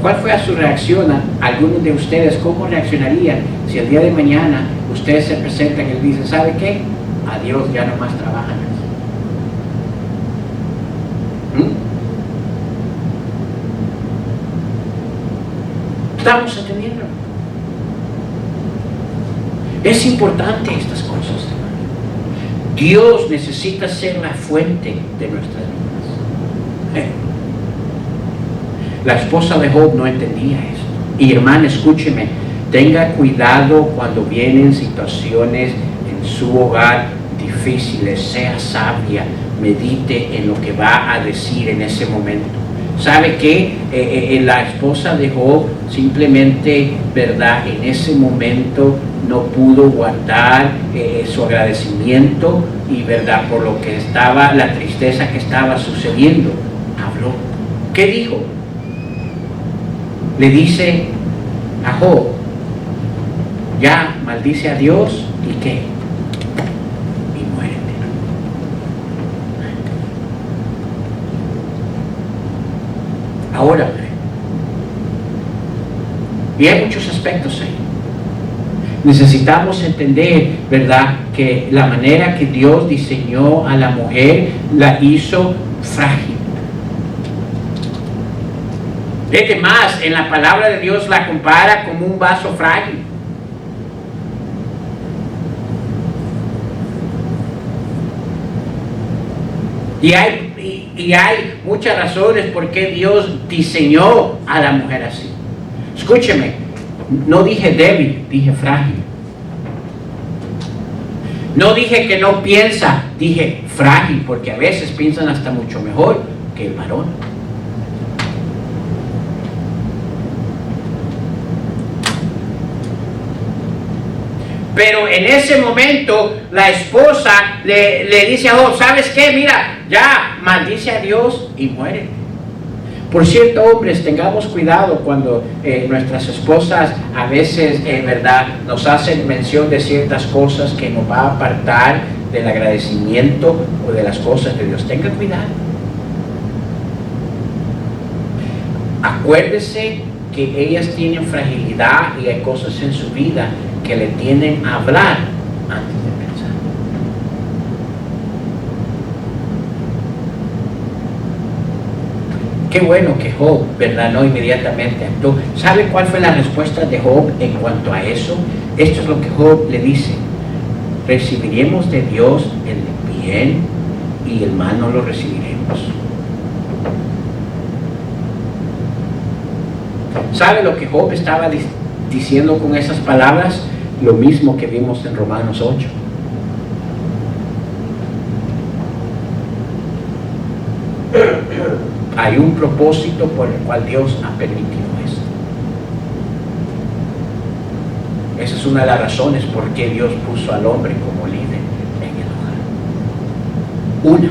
[SPEAKER 1] ¿Cuál fue su reacción? Algunos de ustedes, ¿cómo reaccionarían si el día de mañana ustedes se presentan y dicen, ¿sabe qué? Adiós, ya no más trabajan aquí. ¿Estamos entendiendo? Es importante estas cosas, hermano. Dios necesita ser la fuente de nuestras vidas. La esposa de Job no entendía esto. Y hermana, escúcheme, tenga cuidado cuando vienen situaciones en su hogar difíciles, sea sabia, medite en lo que va a decir en ese momento. ¿Sabe qué? La esposa de Job simplemente, ¿verdad? En ese momento no pudo guardar su agradecimiento y, ¿verdad? Por lo que estaba, la tristeza que estaba sucediendo. Habló. ¿Qué dijo? Le dice a Job, ya maldice a Dios y ¿qué? Y muérete. Ahora, y hay muchos aspectos ahí. Necesitamos entender, ¿verdad?, que la manera que Dios diseñó a la mujer la hizo frágil. Es más, en la palabra de Dios la compara como un vaso frágil. Y hay muchas razones por qué Dios diseñó a la mujer así. Escúcheme, no dije débil, dije frágil. No dije que no piensa, dije frágil, porque a veces piensan hasta mucho mejor que el varón. Pero en ese momento la esposa le dice a Job, ¿sabes qué? Mira, ya maldice a Dios y muere. Por cierto, hombres, tengamos cuidado cuando nuestras esposas a veces, ¿verdad?, nos hacen mención de ciertas cosas que nos va a apartar del agradecimiento o de las cosas de Dios. Tenga cuidado. Acuérdese que ellas tienen fragilidad y hay cosas en su vida que le tienen a hablar antes de pensar. Qué bueno que Job, ¿verdad?, no inmediatamente actuó. ¿Sabe cuál fue la respuesta de Job en cuanto a eso? Esto es lo que Job le dice: recibiremos de Dios el bien y el mal no lo recibiremos. ¿Sabe lo que Job estaba diciendo con esas palabras? Lo mismo que vimos en Romanos 8. Hay un propósito por el cual Dios ha permitido esto. Esa es una de las razones por qué Dios puso al hombre como líder en el hogar. Una.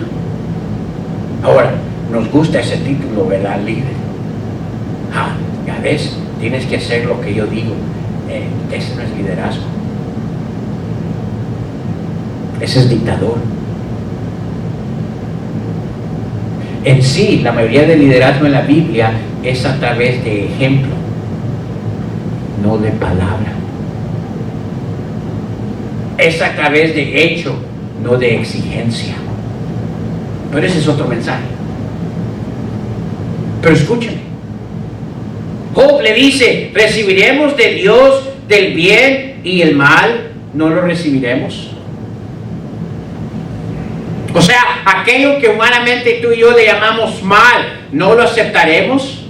[SPEAKER 1] Ahora, nos gusta ese título, ¿verdad? Líder. Y a ¿Ves? Tienes que hacer lo que yo digo. Ese no es liderazgo. Ese es dictador. En sí, la mayoría del liderazgo en la Biblia es a través de ejemplo, no de palabra. Es a través de hecho, no de exigencia. Pero ese es otro mensaje. Pero escúchame. Job le dice, ¿recibiremos de Dios del bien y el mal? ¿No lo recibiremos? O sea, aquello que humanamente tú y yo le llamamos mal, ¿no lo aceptaremos?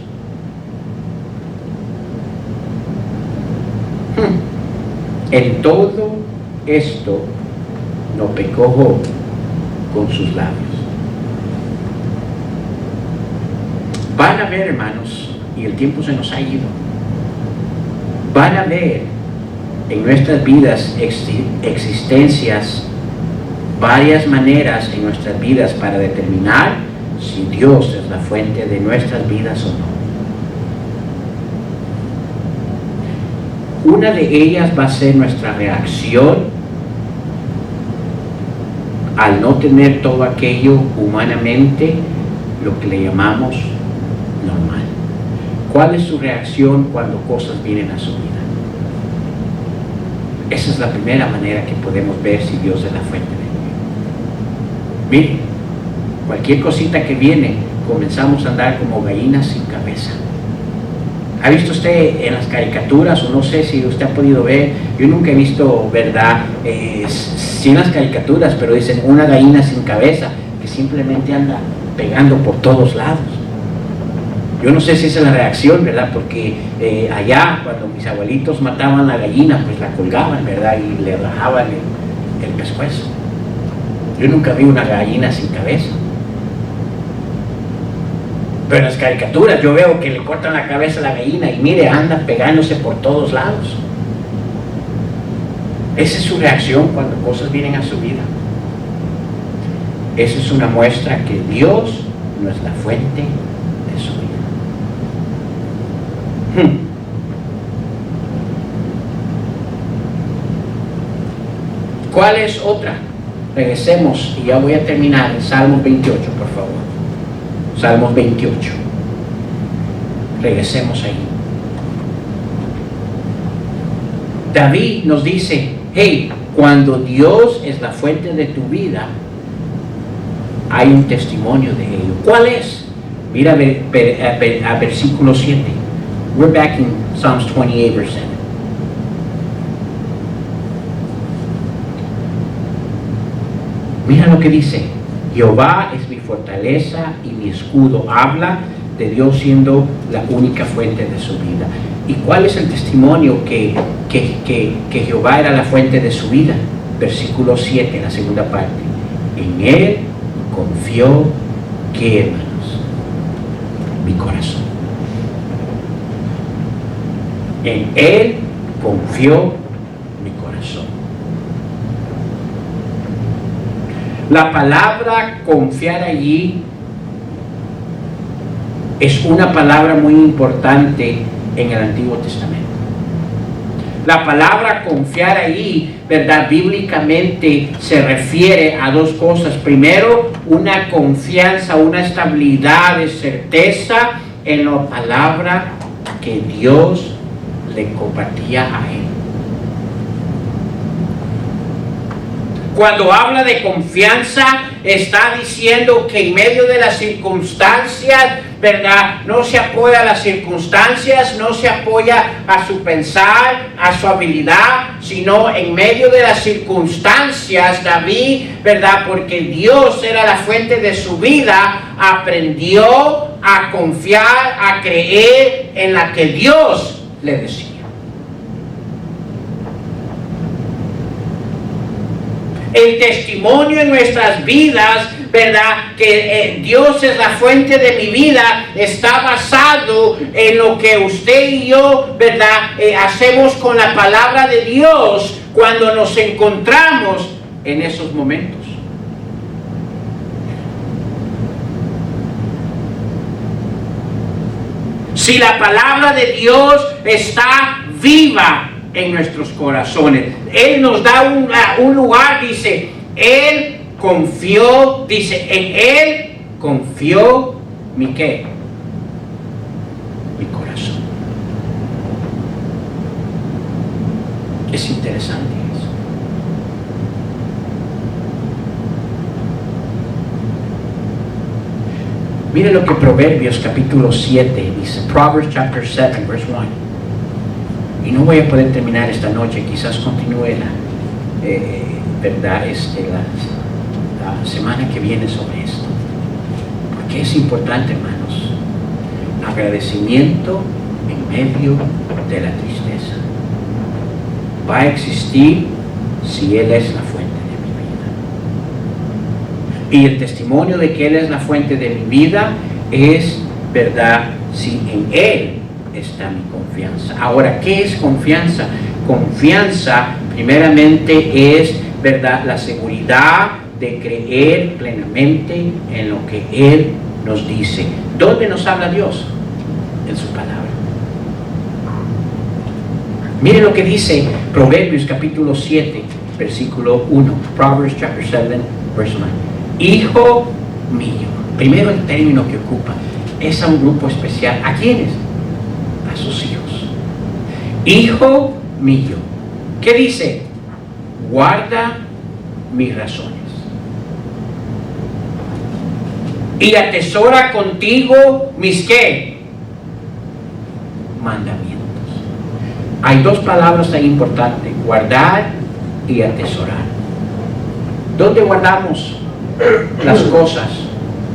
[SPEAKER 1] En todo esto no pecó Job con sus labios. Van a ver, hermanos, y el tiempo se nos ha ido, van a ver en nuestras vidas existencias, varias maneras en nuestras vidas para determinar si Dios es la fuente de nuestras vidas o no. Una de ellas va a ser nuestra reacción al no tener todo aquello humanamente, lo que le llamamos normal. ¿Cuál es su reacción cuando cosas vienen a su vida? Esa es la primera manera que podemos ver si Dios es la fuente de vida. Mire, cualquier cosita que viene, comenzamos a andar como gallinas sin cabeza. ¿Ha visto usted en las caricaturas, o no sé si usted ha podido ver? Yo nunca he visto, ¿verdad? Sí en las caricaturas, pero dicen una gallina sin cabeza, que simplemente anda pegando por todos lados. Yo no sé si esa es la reacción, ¿verdad? Porque allá, cuando mis abuelitos mataban la gallina, pues la colgaban, ¿verdad? Y le rajaban el pescuezo. Yo nunca vi una gallina sin cabeza. Pero en las caricaturas yo veo que le cortan la cabeza a la gallina y mire, anda pegándose por todos lados. Esa es su reacción cuando cosas vienen a su vida. Esa es una muestra que Dios no es la fuente de su vida. ¿Cuál es otra? Regresemos y ya voy a terminar en Salmos 28, por favor. Salmos 28. Regresemos ahí. David nos dice, hey, cuando Dios es la fuente de tu vida, hay un testimonio de ello. ¿Cuál es? Mira a versículo 7. We're back in Psalms 28, verse 7. Mira lo que dice. Jehová es mi fortaleza y mi escudo. Habla de Dios siendo la única fuente de su vida. ¿Y cuál es el testimonio que Jehová era la fuente de su vida? Versículo 7, la segunda parte. En Él confió, ¿qué, hermanos? Mi corazón. En Él confió mi corazón. La palabra confiar allí es una palabra muy importante en el Antiguo Testamento. La palabra confiar allí, ¿verdad? Bíblicamente se refiere a dos cosas. Primero, una confianza, una estabilidad de certeza en la palabra que Dios le compartía a él. Cuando habla de confianza, está diciendo que en medio de las circunstancias, ¿verdad? No se apoya a las circunstancias, no se apoya a su pensar, a su habilidad, sino en medio de las circunstancias, David, ¿verdad? Porque Dios era la fuente de su vida, aprendió a confiar, a creer en la que Dios le decía. El testimonio en nuestras vidas, ¿verdad? Que Dios es la fuente de mi vida, está basado en lo que usted y yo, ¿verdad? Hacemos con la palabra de Dios cuando nos encontramos en esos momentos. Si la palabra de Dios está viva en nuestros corazones, Él nos da un lugar, dice, Él confió, dice, en Él confió mi ¿qué? Mi corazón. Es interesante eso. Mire lo que Proverbios capítulo 7 dice. Proverbs chapter 7 verse 1. Y no voy a poder terminar esta noche, quizás continúe la semana que viene sobre esto. Porque es importante, hermanos. Agradecimiento en medio de la tristeza va a existir si Él es la fuente de mi vida. Y el testimonio de que Él es la fuente de mi vida es verdad si en Él está mi confianza. Ahora, ¿qué es confianza? Confianza primeramente es, verdad, la seguridad de creer plenamente en lo que Él nos dice. ¿Dónde nos habla Dios? En su palabra. Mire lo que dice Proverbios capítulo 7 versículo 1. Proverbs chapter 7 verse 1. Hijo mío. Primero el término que ocupa es a un grupo especial. ¿A quiénes? A sus hijos. Hijo mío. ¿Qué dice? Guarda mis razones y atesora contigo mis ¿qué? Mandamientos. Hay dos palabras tan importantes: guardar y atesorar. ¿Dónde guardamos las cosas?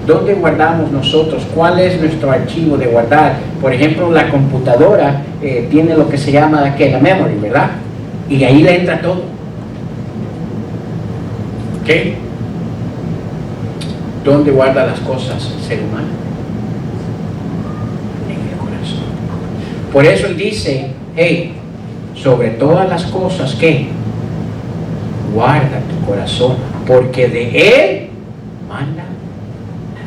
[SPEAKER 1] ¿Dónde guardamos nosotros? ¿Cuál es nuestro archivo de guardar? Por ejemplo, la computadora tiene lo que se llama la memory, ¿verdad? Y ahí le entra todo. ¿Ok? ¿Dónde guarda las cosas el ser humano? En el corazón. Por eso Él dice, hey, sobre todas las cosas, ¿qué? Guarda tu corazón, porque de Él manda la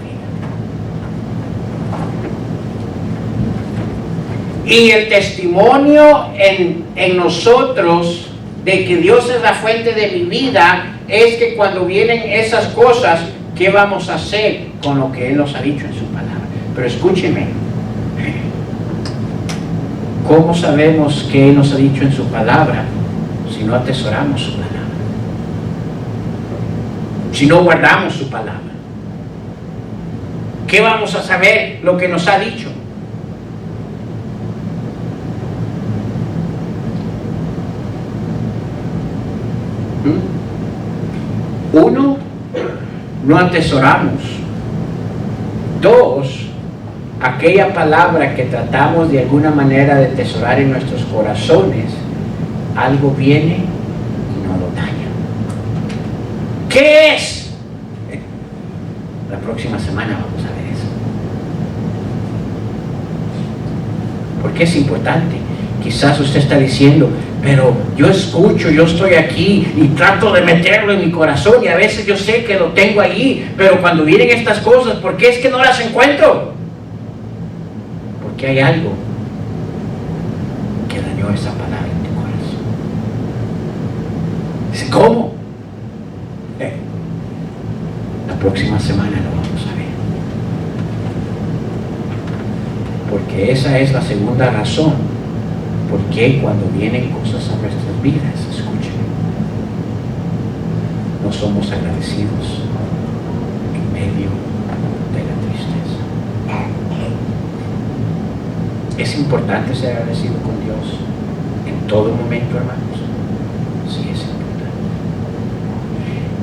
[SPEAKER 1] vida. Y el testimonio en nosotros de que Dios es la fuente de mi vida es que cuando vienen esas cosas, ¿qué vamos a hacer con lo que Él nos ha dicho en su palabra? Pero escúcheme, ¿cómo sabemos que Él nos ha dicho en su palabra si no atesoramos su palabra? Si no guardamos su palabra. ¿Qué vamos a saber lo que nos ha dicho? Uno, no atesoramos. Dos, aquella palabra que tratamos de alguna manera de atesorar en nuestros corazones, algo viene y no lo daña. ¿Qué es? La próxima semana vamos a ver eso. Porque es importante. Quizás usted está diciendo, pero yo escucho, yo estoy aquí y trato de meterlo en mi corazón y a veces yo sé que lo tengo allí, pero cuando vienen estas cosas, ¿por qué es que no las encuentro? Porque hay algo que dañó esa palabra en tu corazón. Dice, ¿cómo? La próxima semana lo vamos a ver. Porque esa es la segunda razón. Porque cuando vienen cosas a nuestras vidas, escuchen, no somos agradecidos en medio de la tristeza. ¿Es importante ser agradecido con Dios en todo momento, hermanos? Sí, es importante.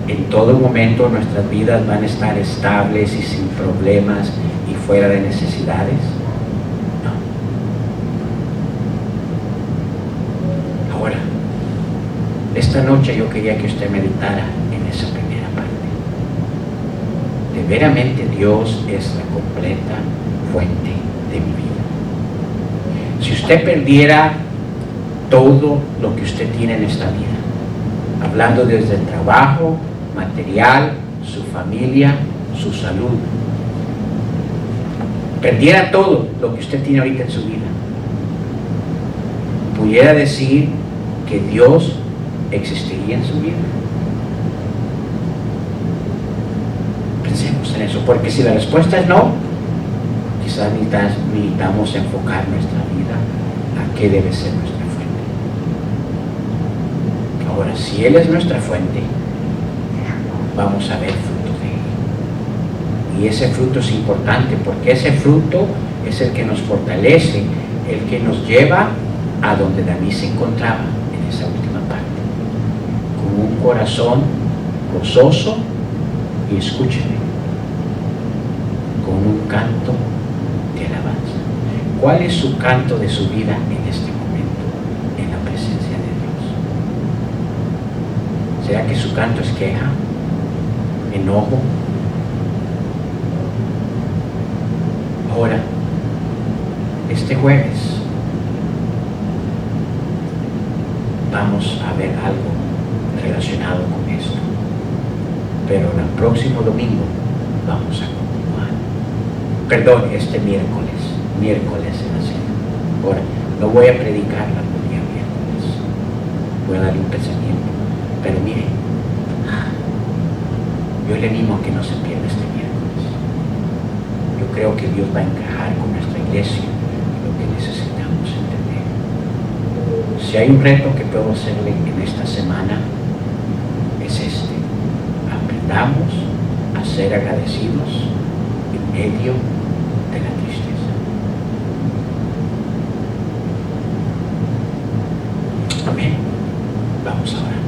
[SPEAKER 1] En todo momento nuestras vidas van a estar estables y sin problemas y fuera de necesidades. Esta noche yo quería que usted meditara en esa primera parte. De veramente Dios es la completa fuente de mi vida. Si usted perdiera todo lo que usted tiene en esta vida, hablando desde el trabajo, material, su familia, su salud, perdiera todo lo que usted tiene ahorita en su vida, pudiera decir que Dios existiría en su vida? Pensemos en eso, porque si la respuesta es no, quizás necesitamos enfocar nuestra vida a qué debe ser nuestra fuente. Ahora, si Él es nuestra fuente, vamos a ver fruto de Él. Y ese fruto es importante, porque ese fruto es el que nos fortalece, el que nos lleva a donde David se encontraba en esa última parte, con un corazón gozoso y, escúcheme, con un canto de alabanza. ¿Cuál es su canto de su vida en este momento, en la presencia de Dios? ¿Será que su canto es queja, enojo? Ahora, este jueves vamos a ver algo relacionado con esto, pero el próximo domingo vamos a continuar. Perdón, este miércoles en la cena. Ahora, no voy a predicar el día miércoles, voy a darle un pensamiento, pero mire, yo le animo a que no se pierda este miércoles. Yo creo que Dios va a encajar con nuestra iglesia lo que necesitamos entender. Si hay un reto que puedo hacerle en esta semana, es este: aprendamos a ser agradecidos en medio de la tristeza. Amén. Vamos ahora.